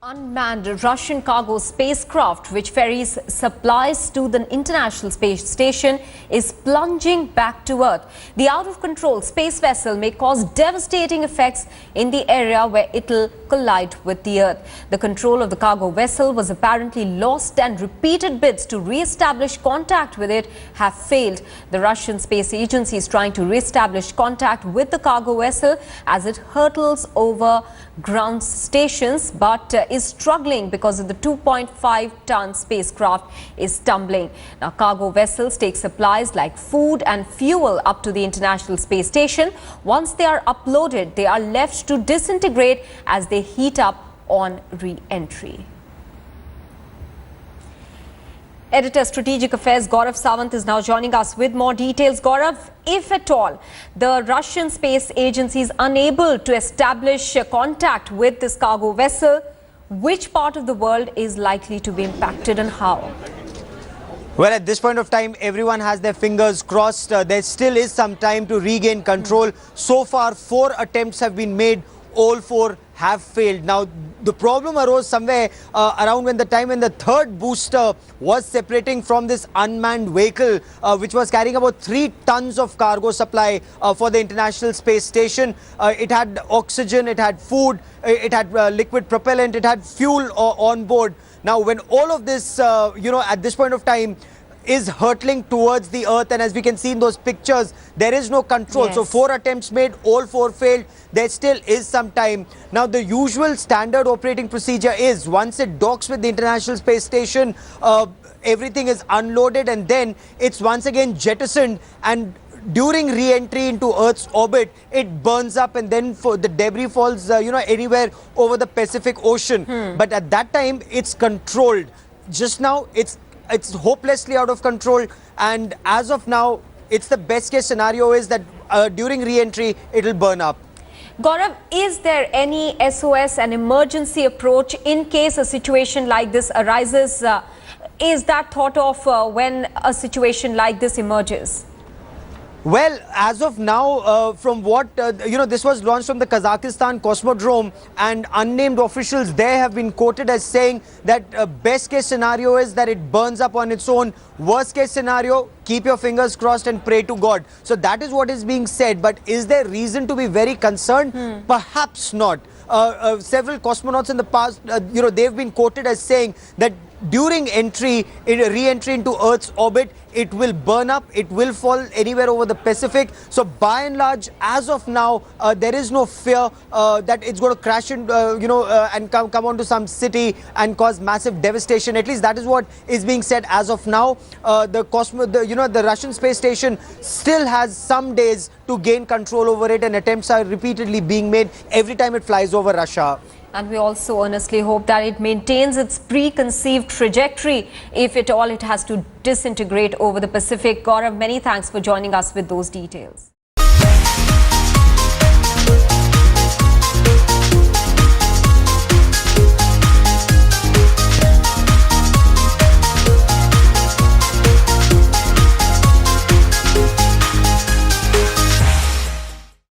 Unmanned Russian cargo spacecraft, which ferries supplies to the International Space Station, is plunging back to Earth. The out-of-control space vessel may cause devastating effects in the area where it will collide with the Earth. The control of the cargo vessel was apparently lost, and repeated bids to re-establish contact with it have failed. The Russian Space Agency is trying to re-establish contact with the cargo vessel as it hurtles over ground stations, but is struggling because of the 2.5-ton spacecraft is tumbling. Now, cargo vessels take supplies like food and fuel up to the International Space Station. Once they are uploaded, they are left to disintegrate as they heat up on re-entry. Editor Strategic Affairs Gaurav Sawant is now joining us with more details. Gaurav, if at all the Russian Space Agency is unable to establish contact with this cargo vessel, which part of the world is likely to be impacted and how? Well, at this point of time, everyone has their fingers crossed. There still is some time to regain control. So far, 4 attempts have been made. All 4 have failed. Now, the problem arose somewhere around when the third booster was separating from this unmanned vehicle, which was carrying about 3 tons of cargo supply for the International Space Station. It had oxygen, it had food, it had liquid propellant, it had fuel on board. Now, when all of this, at this point of time, is hurtling towards the Earth, and as we can see in those pictures, there is no control. Yes. So 4 attempts made, all 4 failed. There still is some time. Now, the usual standard operating procedure is once it docks with the International Space Station, everything is unloaded and then it's once again jettisoned, and during re-entry into Earth's orbit, it burns up and then the debris falls, anywhere over the Pacific Ocean. But at that time, it's controlled. Just now, it's hopelessly out of control, and as of now, it's the best case scenario is that during re-entry, it'll burn up. Gaurav, is there any SOS and emergency approach in case a situation like this arises? Is that thought of when a situation like this emerges? Well, as of now, from what, this was launched from the Kazakhstan Cosmodrome, and unnamed officials there have been quoted as saying that best case scenario is that it burns up on its own. Worst case scenario, keep your fingers crossed and pray to God. So that is what is being said. But is there reason to be very concerned? Perhaps not. Several cosmonauts in the past, they've been quoted as saying that during re-entry into Earth's orbit, it will burn up, it will fall anywhere over the Pacific. So by and large, as of now, there is no fear that it's going to crash into, and come onto some city and cause massive devastation. At least that is what is being said as of now. The Russian space station still has some days to gain control over it, and attempts are repeatedly being made every time it flies over Russia. And we also earnestly hope that it maintains its preconceived trajectory if at all it has to disintegrate over the Pacific. Gaurav, many thanks for joining us with those details.